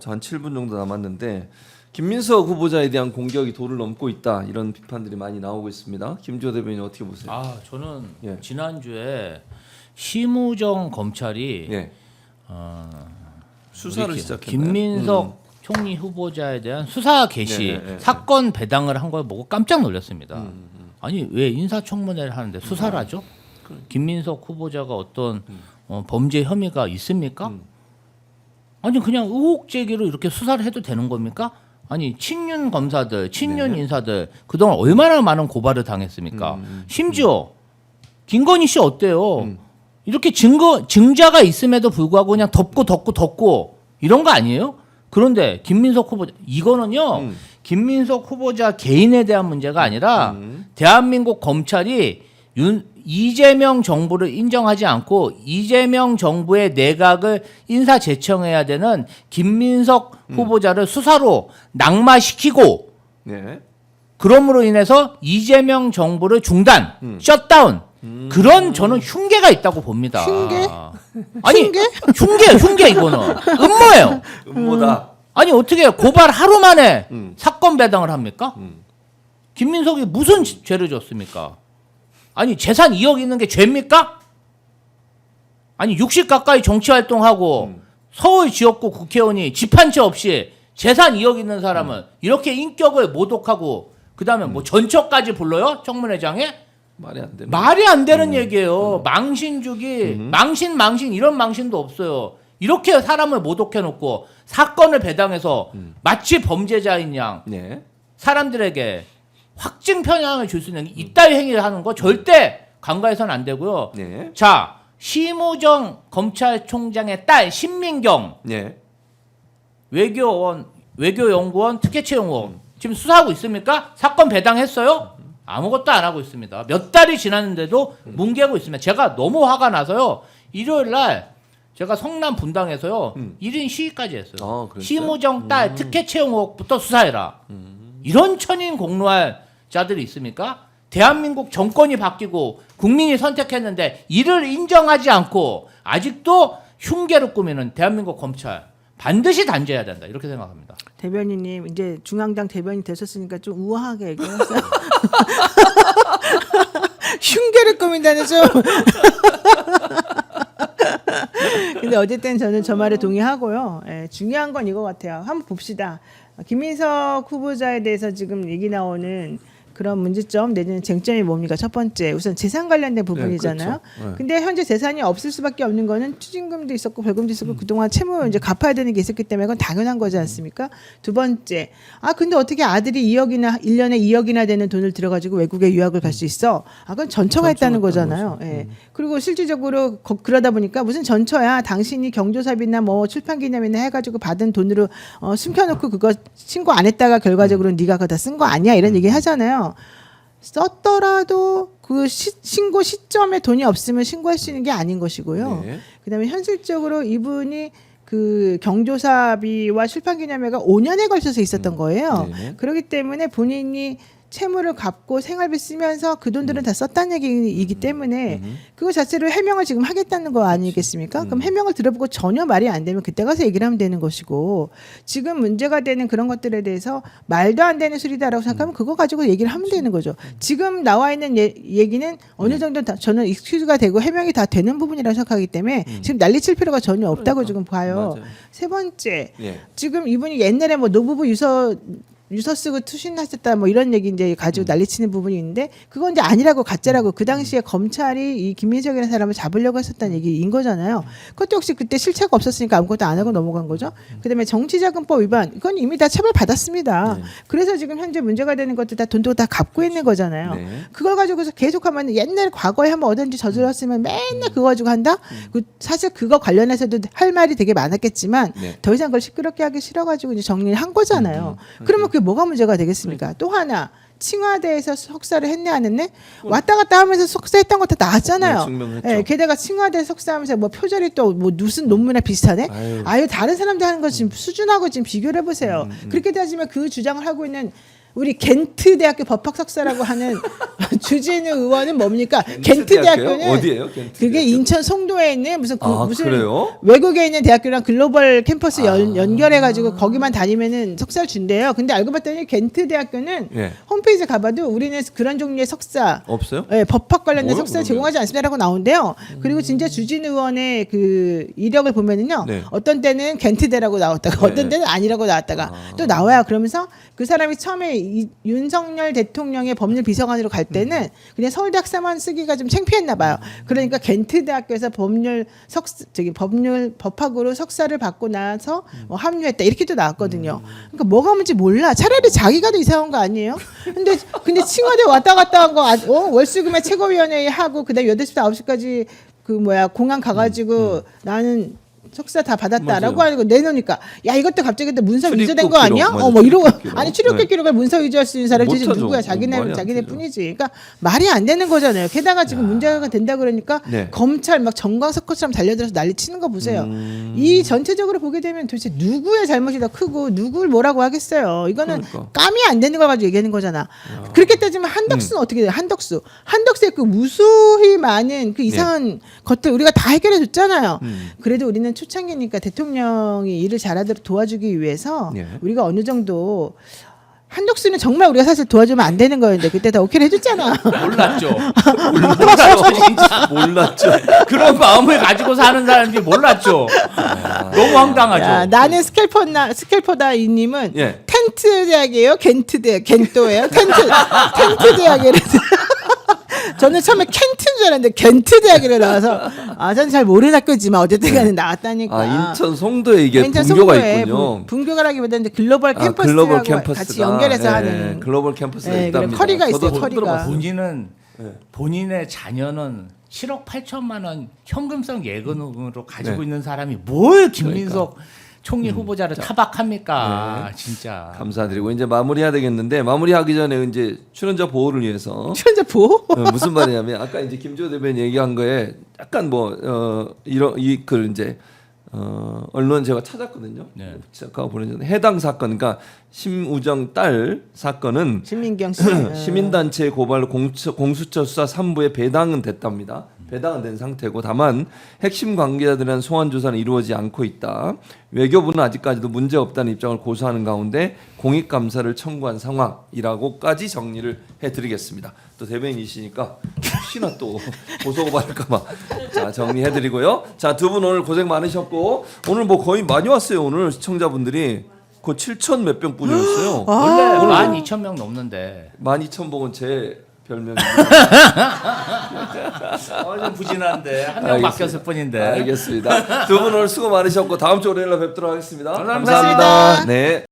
한 7분 정도 남았는데 김민석 후보자에 대한 공격이 도를 넘고 있다 이런 비판들이 많이 나오고 있습니다. 김주호 대변인 어떻게 보세요? 저는 예. 지난주에 심우정 검찰이 예. 수사를 우리 시작했나요? 김민석 총리 후보자에 대한 수사 개시 사건 배당을 한 걸 보고 깜짝 놀랐습니다. 아니 왜 인사청문회를 하는데 수사를 하죠? 김민석 후보자가 어떤 범죄 혐의가 있습니까? 아니 그냥 의혹 제기로 이렇게 수사를 해도 되는 겁니까? 아니 친윤 검사들, 친윤 인사들 그동안 얼마나 많은 고발을 당했습니까? 심지어 김건희 씨 어때요? 이렇게 증자가 있음에도 불구하고 그냥 덮고 이런 거 아니에요? 그런데 김민석 후보자 이거는요 김민석 후보자 개인에 대한 문제가 아니라 대한민국 검찰이 이재명 정부를 인정하지 않고 이재명 정부의 내각을 인사 제청해야 되는 김민석 후보자를 수사로 낙마시키고 네. 그럼으로 인해서 이재명 정부를 중단, 셧다운 그런 저는 흉계가 있다고 봅니다. 흉계? 아니 흉계 이거는 음모예요. 음모다. 아니 어떻게 고발 하루 만에 사건 배당을 합니까? 김민석이 무슨 죄를 졌습니까? 아니 재산 2억 있는 게 죄입니까? 아니 60 가까이 정치 활동하고 서울 지역구 국회의원이 집 한 채 없이 재산 2억 있는 사람은 이렇게 인격을 모독하고 그다음에 뭐 전처까지 불러요? 청문회장에? 말이 안 되는. 말이 안 되는 얘기예요. 망신주기, 망신 이런 망신도 없어요. 이렇게 사람을 모독해 놓고 사건을 배당해서 마치 범죄자인 양 네. 사람들에게 확증 편향을 줄 수 있는 이따위 행위를 하는 거 절대 간과해서는 안 되고요. 네. 자, 심우정 검찰총장의 딸 신민경 네. 외교연구원 특혜채용원 지금 수사하고 있습니까? 사건 배당했어요? 아무것도 안 하고 있습니다. 몇 달이 지났는데도 뭉개고 있습니다. 제가 너무 화가 나서요. 일요일 날 제가 성남 분당에서요. 1인 시위까지 했어요. 그랬어요? 심우정 딸 특혜채용 의혹부터 수사해라. 이런 천인 공로할 자들이 있습니까? 대한민국 정권이 바뀌고 국민이 선택했는데 이를 인정하지 않고 아직도 흉계를 꾸미는 대한민국 검찰 반드시 단죄해야 된다. 이렇게 생각합니다. 대변인님 이제 중앙당 대변인 되셨으니까 좀 우아하게 얘기했어요. 흉계를 꾸민다는 좀. 근데 어쨌든 저는 저 말에 동의하고요. 중요한 건 이거 같아요. 한번 봅시다. 김민석 후보자에 대해서 지금 얘기 나오는 그런 문제점 내지는 쟁점이 뭡니까? 첫 번째 우선 재산 관련된 부분이잖아요. 네, 그렇죠. 네. 근데 현재 재산이 없을 수밖에 없는 거는 추징금도 있었고 벌금도 있었고 그동안 채무 이제 갚아야 되는 게 있었기 때문에 그건 당연한 거지 않습니까? 두 번째 근데 어떻게 아들이 2억이나 1년에 2억이나 되는 돈을 들어가지고 외국에 유학을 갈 수 있어? 그건 전처가 했다는 거잖아요. 예. 그리고 실질적으로 그러다 보니까 무슨 전처야? 당신이 경조사비나 뭐 출판기념이나 해가지고 받은 돈으로 숨겨놓고 그거 신고 안 했다가 결과적으로 네가 그거 다 쓴 거 아니야? 이런 얘기 하잖아요. 썼더라도 그 신고 시점에 돈이 없으면 신고할 수 있는 게 아닌 것이고요. 네. 그다음에 현실적으로 이분이 그 경조사비와 출판기념회가 5년에 걸쳐서 있었던 거예요. 네. 그렇기 때문에 본인이 채무를 갚고 생활비 쓰면서 그 돈들은 다 썼다는 얘기이기 때문에 그거 자체로 해명을 지금 하겠다는 거 아니겠습니까? 그럼 해명을 들어보고 전혀 말이 안 되면 그때 가서 얘기를 하면 되는 것이고 지금 문제가 되는 그런 것들에 대해서 말도 안 되는 소리다라고 생각하면 그거 가지고 얘기를 하면 되는 거죠. 지금 나와 있는 얘기는 어느 정도 저는 익스큐즈가 되고 해명이 다 되는 부분이라고 생각하기 때문에 지금 난리칠 필요가 전혀 없다고 지금 봐요. 맞아요. 세 번째, 예. 지금 이분이 옛날에 뭐 노부부 유서 쓰고 투신하셨다 뭐 이런 얘기 이제 가지고 난리치는 부분이 있는데 그건 이제 아니라고 가짜라고 그 당시에 검찰이 이 김민석이라는 사람을 잡으려고 했었다는 얘기인 거잖아요. 그것도 역시 그때 실체가 없었으니까 아무것도 안 하고 넘어간 거죠. 그다음에 정치자금법 위반 이건 이미 다 처벌 받았습니다. 그래서 지금 현재 문제가 되는 것도 다 돈도 다 갚고 있는 거잖아요. 네. 그걸 가지고서 계속하면 옛날 과거에 한번 어딘지 저질렀으면 맨날 그거 가지고 한다. 사실 그거 관련해서도 할 말이 되게 많았겠지만 네. 더 이상 그걸 시끄럽게 하기 싫어가지고 이제 정리를 한 거잖아요. 그러면 그게 뭐가 문제가 되겠습니까? 또 하나 칭화대에서 석사를 했네 안 했네? 왔다 갔다 하면서 석사했던 거 다 네, 나왔잖아요. 증명했죠. 예, 게다가 칭화대 석사하면서 뭐 표절이 또 뭐 무슨 논문이나 비슷하네? 아유. 다른 사람들 하는 거 지금 수준하고 지금 비교를 해보세요. 그렇게 따지면 그 주장을 하고 있는 우리 겐트 대학교 법학 석사라고 하는 주진우 의원은 뭡니까? 겐트 대학교요? 대학교는 어디예요? 겐트 그게 대학교? 인천 송도에 있는 무슨 무슨 그래요? 외국에 있는 대학교랑 글로벌 캠퍼스 연결해 가지고 거기만 다니면은 석사를 준대요. 근데 알고 봤더니 겐트 대학교는 예. 홈페이지에 가봐도 우리는 그런 종류의 석사 없어요? 예, 법학 관련된 뭐요, 석사를 그러면? 제공하지 않습니다라고 나온대요. 그리고 진짜 주진 의원의 그 이력을 보면은요, 네. 어떤 때는 겐트대라고 나왔다가 네. 어떤 때는 아니라고 나왔다가 또 나와요. 그러면서 그 사람이 처음에 윤석열 대통령의 법률 비서관으로 갈 때는 그냥 서울대 학사만 쓰기가 좀 창피했나 봐요. 그러니까 겐트 대학교에서 법률 법학으로 석사를 받고 나서 합류했다 이렇게 또 나왔거든요. 그러니까 뭐가 뭔지 몰라. 차라리 자기가 더 이상한 거 아니에요? 근데 칭화대 왔다 갔다 한 거 월수금의 최고위원회 하고 그다음 8시부터 9시까지 그 뭐야 공항 가가지고 나는 석사 다 받았다라고 맞아요. 하고 내놓으니까 야 이것도 갑자기 또 문서 출입국 위조된 거 아니야? 기록, 맞아요. 뭐 이러고 출입국 기록. 아니 출입국 네. 기록을 문서 위조할 수 있는 사람이 도대체 못하죠. 누구야? 말이 안 자기네 되죠. 뿐이지. 그러니까 말이 안 되는 거잖아요. 게다가 지금 문제가 된다 그러니까 네. 검찰 막 정광석처럼 달려들어서 난리 치는 거 보세요. 이 전체적으로 보게 되면 도대체 누구의 잘못이 더 크고 누굴 뭐라고 하겠어요. 이거는 그러니까. 감이 안 되는 걸 가지고 얘기하는 거잖아. 그렇게 따지면 한덕수는 어떻게 돼요? 한덕수의 그 무수히 많은 그 이상한 것들 우리가 다 해결해 줬잖아요. 그래도 우리는 초창기니까 대통령이 일을 잘하도록 도와주기 위해서 예. 우리가 어느 정도 한덕수는 정말 우리가 사실 도와주면 안 되는 거였는데 그때 다 오케이를 해줬잖아. 몰랐죠. 몰랐죠. 진짜 몰랐죠. 그런 마음을 가지고 사는 사람들이 몰랐죠. 너무 황당하죠. 야, 나는 스켈퍼다 이님은 예. 텐트 대학이에요, 겐트 대학, 겐토예요, 텐트 대학이래. 저는 처음에 켄트인 줄 알았는데 겐트 대학이라 나와서 저는 잘 모르는 학교지만 어쨌든간에 나왔다니까. 인천 송도에 이게 인천 분교가 송도에 있군요. 분교라기보다는 글로벌 캠퍼스라고 글로벌 캠퍼스가 같이 연결해서 예, 하는. 글로벌 캠퍼스가 예, 있답니다. 그래, 커리가 저도 있어요, 처음 커리가. 들어봤어요. 본인은 네. 본인의 자녀는 7억 8천만 원 현금성 예금으로 가지고 네. 있는 사람이 뭘 김민석 총리 후보자를 타박합니까? 진짜. 감사드리고 이제 마무리해야 되겠는데 마무리하기 전에 이제 출연자 보호를 위해서 현재 보호? 무슨 말이냐면 아까 이제 김주호 대변인 얘기한 거에 약간 이런 이글 이제 언론 제가 찾았거든요. 네. 아까 보내줬는데 해당 사건, 그러니까 심우정 딸 사건은 신민경 씨. 시민단체 고발로 공수처 수사 3부에 배당은 됐답니다. 배당은 된 상태고 다만 핵심 관계자들에 대한 소환 조사는 이루어지지 않고 있다. 외교부는 아직까지도 문제 없다는 입장을 고수하는 가운데 공익 감사를 청구한 상황이라고까지 정리를 해드리겠습니다. 또 대변인이시니까 혹시나 또 고소 고발할까봐 자 정리해드리고요. 자 두 분 오늘 고생 많으셨고 오늘 뭐 거의 많이 왔어요. 오늘 시청자분들이 그 7천 몇백 분이었어요. 원래 12,000명 넘는데 12,000복은 제 별명입니다. 좀 부진한데 한 명 바뀌었을 뿐인데. 알겠습니다. 두 분 오늘 수고 많으셨고 다음 주 월요일에 뵙도록 하겠습니다. 감사합니다. 감사합니다. 네.